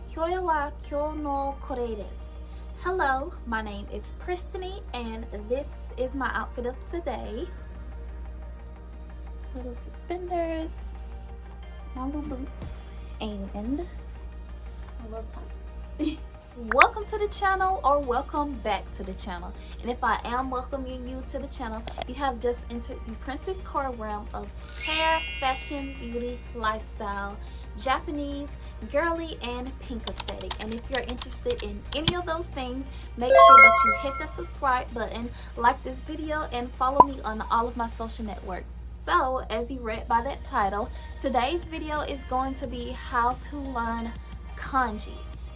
Kore wa kyou no kore desu. Hello, my name is Pristiny, and this is my outfit of today. Little suspenders, my little boots, and my little tights. Welcome to the channel, or welcome back to the channel. And if I am welcoming you to the channel, you have just entered the Princess Core realm of hair, fashion, beauty, lifestyle, Japanese, girly, and pink aesthetic. And if you're interested in any of those things, make sure that you hit the subscribe button, like this video, and follow me on all of my social networks. So, as you read by that title, today's video is going to be how to learn kanji.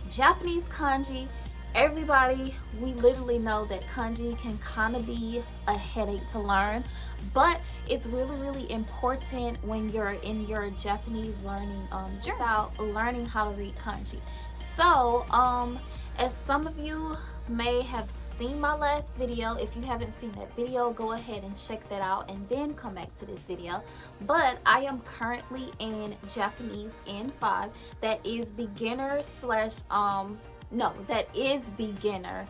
Japanese kanji. Everybody, we literally know that kanji can kind of be a headache to learn, but it's really important when you're in your Japanese learning journey about learning how to read kanji. So as some of you may have seen my last video, if you haven't seen that video, go ahead and check that out and then come back to this video. But I am currently in Japanese N5. That is beginner slash that is beginner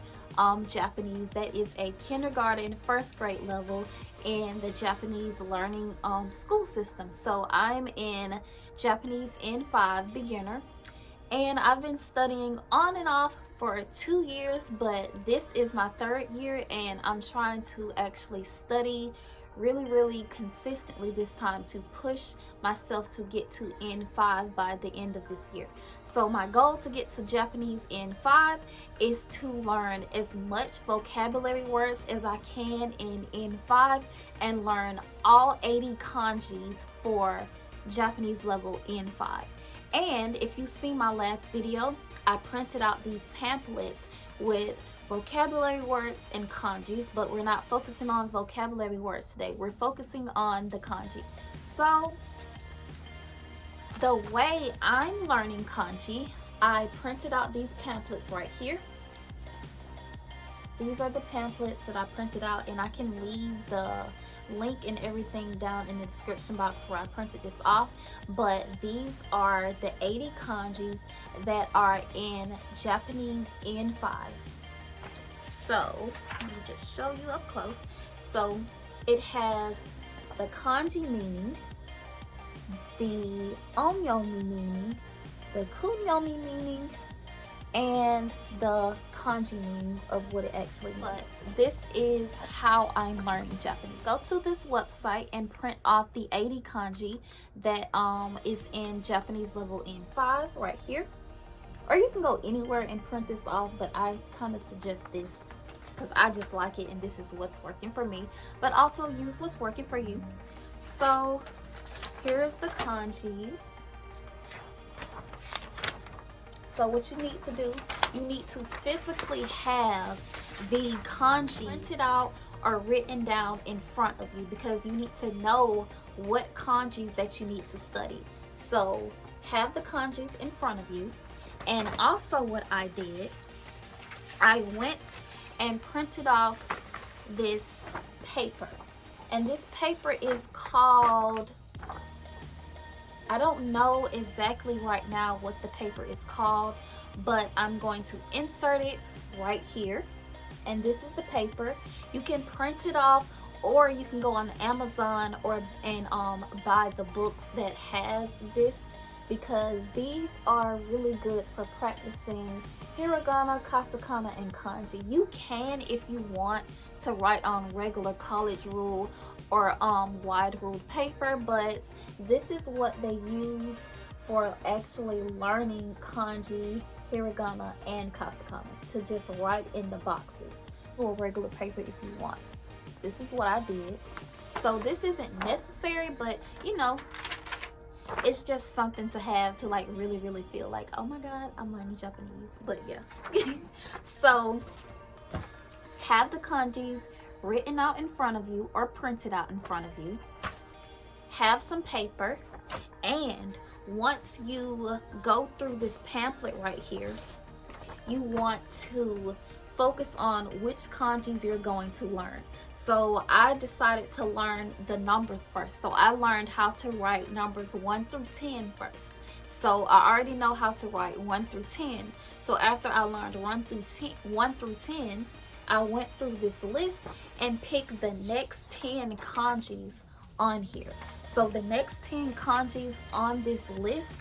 Japanese. That is a kindergarten, first grade level in the Japanese learning school system. So I'm in Japanese N5 beginner, and I've been studying on and off for 2 years, but this is my 3rd year, and I'm trying to actually study really consistently this time to push myself to get to N5 by the end of this year. So my goal to get to Japanese N5 is to learn as much vocabulary words as I can in N5 and learn all 80 kanjis for Japanese level N5. And if you see my last video, I printed out these pamphlets with vocabulary words and kanjis, but we're not focusing on vocabulary words today. We're focusing on the kanji. So the way I'm learning kanji, I printed out these pamphlets right here. These are the pamphlets that I printed out, and I can leave the link and everything down in the description box where I printed this off. But these are the 80 kanjis that are in Japanese N5. So let me just show you up close. So it has the kanji meaning, the onyomi meaning, the kunyomi meaning, and the kanji meaning of what it actually means. But this is how I'm learning Japanese. Go to this website and print off the 80 kanji that is in Japanese level N5 right here. Or you can go anywhere and print this off, but I kind of suggest this because I just like it and this is what's working for me. But also use what's working for you. So here's the kanjis. So what you need to do, you need to physically have the kanji printed out or written down in front of you, because you need to know what kanjis that you need to study. So have the kanjis in front of you. And also what I did, I went and printed off this paper. And this paper is called, I don't know exactly right now what the paper is called, but I'm going to insert it right here. And this is the paper. You can print it off, or you can go on Amazon and buy the books that has this, because these are really good for practicing hiragana, katakana, and kanji. You can, if you want, to write on regular college rule or wide ruled paper, but this is what they use for actually learning kanji, hiragana, and katakana, to just write in the boxes, or regular paper if you want. This is what I did. So this isn't necessary, but you know, it's just something to have to like really feel like, oh my god, I'm learning Japanese. But yeah. So have the kanjis written out in front of you or printed out in front of you. Have some paper, and once you go through this pamphlet right here, you want to focus on which kanjis you're going to learn. So I decided to learn the numbers first. So I learned how to write numbers 1 through 10 first. So I already know how to write 1 through 10. So after I learned 1 through 10, I went through this list and picked the next 10 kanjis on here. So the next 10 kanjis on this list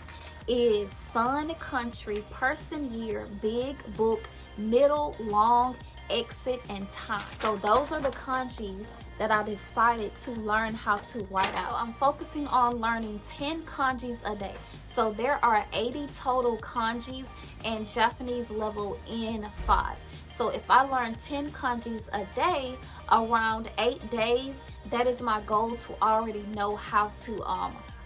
is sun, country, person, year, big, book, middle, long, exit, and time. So those are the kanjis that I decided to learn how to write out. So I'm focusing on learning 10 kanjis a day. So there are 80 total kanjis and Japanese level N5. So if I learn 10 kanjis a day, around 8 days, that is my goal to already know how to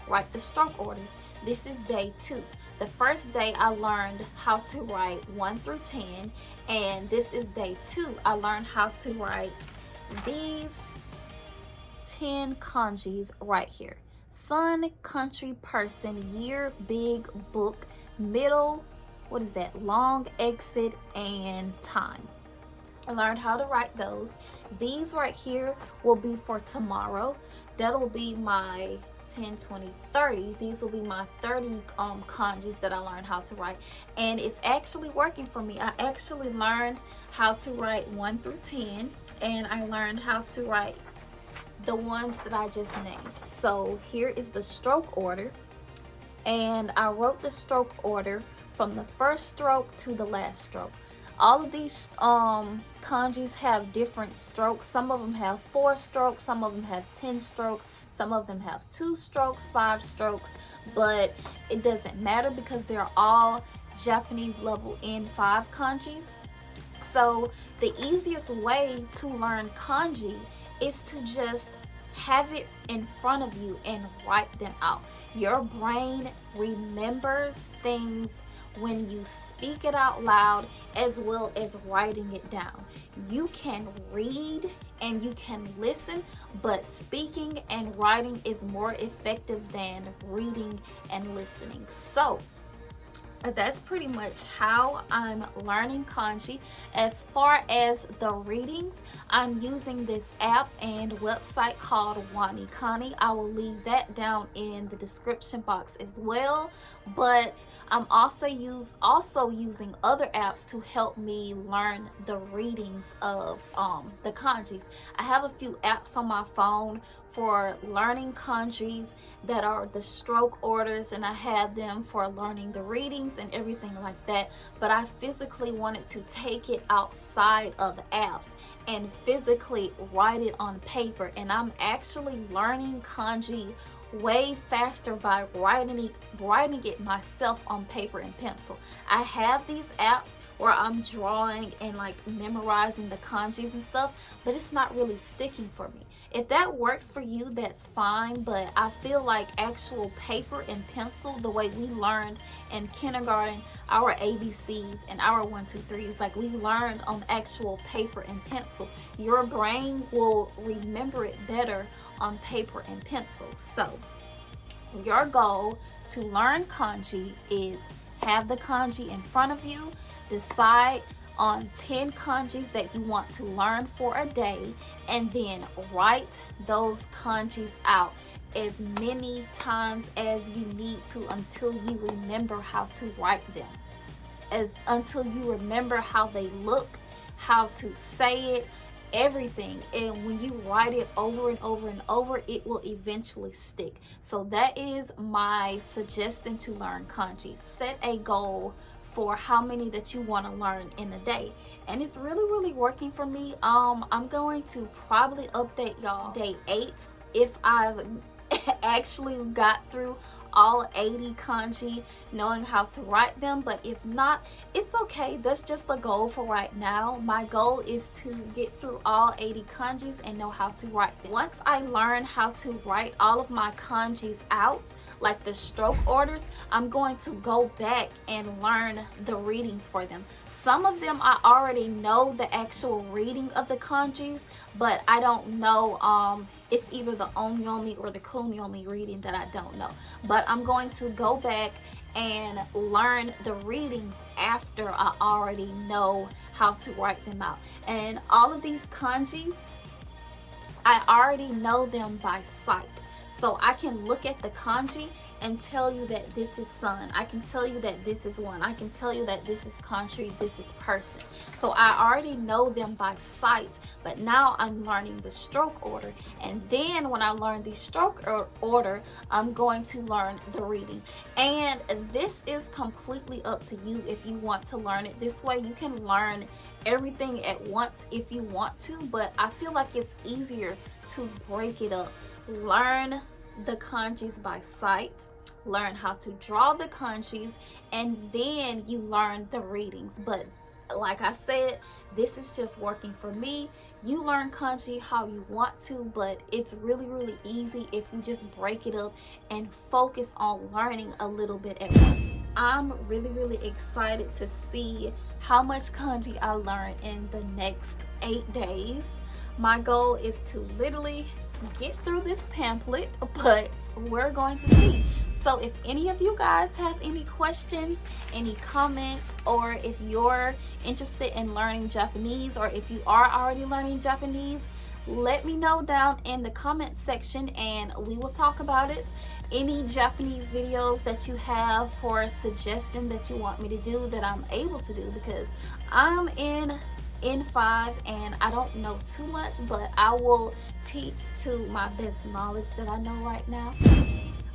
write the stroke orders. This is day 2. The first day I learned how to write 1 through 10, and this is day 2. I learned how to write these 10 kanjis right here. Sun, country, person, year, big, book, middle, what is that? Long, exit, and time. I learned how to write those. These right here will be for tomorrow. That'll be my 10, 20, 30. These will be my 30 kanjis that I learned how to write, and it's actually working for me. I actually learned how to write 1 through 10, and I learned how to write the ones that I just named. So here is the stroke order, and I wrote the stroke order from the first stroke to the last stroke. All of these kanjis have different strokes. Some of them have 4 strokes, some of them have 10 strokes, some of them have 2 strokes, 5 strokes, but it doesn't matter because they're all Japanese level N5 kanjis. So the easiest way to learn kanji is to just have it in front of you and write them out. Your brain remembers things when you speak it out loud as well as writing it down. You can read and you can listen, but speaking and writing is more effective than reading and listening. So that's pretty much how I'm learning kanji. As far as the readings, I'm using this app and website called Wanikani. I will leave that down in the description box as well. But I'm also using other apps to help me learn the readings of the kanjis. I have a few apps on my phone for learning kanjis that are the stroke orders, and I have them for learning the readings and everything like that. But I physically wanted to take it outside of the apps and physically write it on paper, and I'm actually learning kanji way faster by writing it myself on paper and pencil. I have these apps where I'm drawing and like memorizing the kanjis and stuff, but it's not really sticking for me. If that works for you, that's fine, but I feel like actual paper and pencil, the way we learned in kindergarten, our ABCs and our 1, 2, 3s, like we learned on actual paper and pencil. Your brain will remember it better on paper and pencil. So your goal to learn kanji is have the kanji in front of you, decide on 10 kanjis that you want to learn for a day, and then write those kanjis out as many times as you need to until you remember how to write them, until you remember how they look, how to say it, everything. And when you write it over and over and over, it will eventually stick. So that is my suggestion to learn kanji. Set a goal for how many that you want to learn in a day, and it's really working for me. I'm going to probably update y'all day 8 if I've actually got through all 80 kanji, knowing how to write them. But if not, it's okay. That's just the goal for right now. My goal is to get through all 80 kanjis and know how to write them. Once I learn how to write all of my kanjis out, like the stroke orders, I'm going to go back and learn the readings for them. Some of them I already know the actual reading of the kanjis, but I don't know, it's either the onyomi or the kunyomi reading that I don't know. But I'm going to go back and learn the readings after I already know how to write them out. And all of these kanjis, I already know them by sight. So I can look at the kanji and tell you that this is sun. I can tell you that this is one. I can tell you that this is country, this is person. So I already know them by sight, but now I'm learning the stroke order. And then when I learn the stroke order, I'm going to learn the reading. And this is completely up to you if you want to learn it this way. You can learn everything at once if you want to, but I feel like it's easier to break it up. Learn the kanjis by sight, learn how to draw the kanjis, and then you learn the readings. But like I said, this is just working for me. You learn kanji how you want to, but it's really easy if you just break it up and focus on learning a little bit at once. I'm really excited to see how much kanji I learn in the next 8 days. My goal is to literally get through this pamphlet, but we're going to see. So if any of you guys have any questions, any comments, or if you're interested in learning Japanese, or if you are already learning Japanese, let me know down in the comment section and we will talk about it. Any Japanese videos that you have for suggestion that you want me to do that I'm able to do, because I'm in N5 and I don't know too much, but I will teach to my best knowledge that I know right now.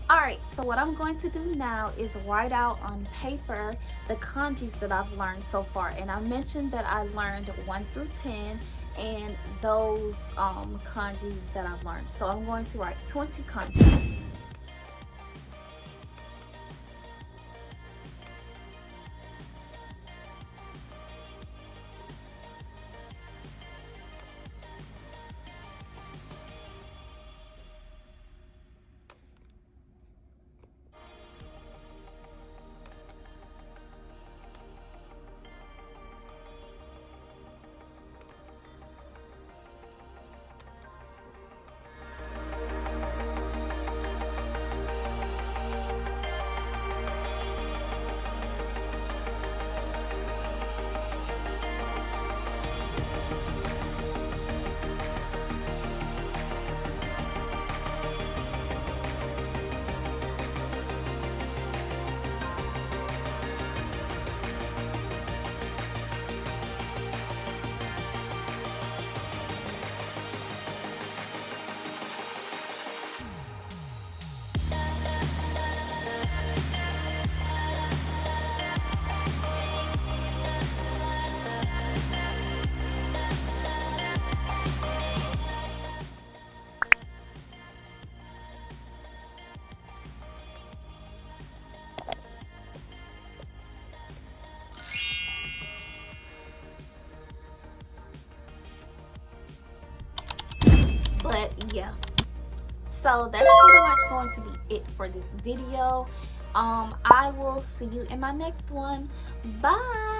Alright, so what I'm going to do now is write out on paper the kanjis that I've learned so far. And I mentioned that I learned 1 through 10 and those kanjis that I've learned. So I'm going to write 20 kanjis. But yeah, so that's pretty much going to be it for this video. I will see you in my next one. Bye.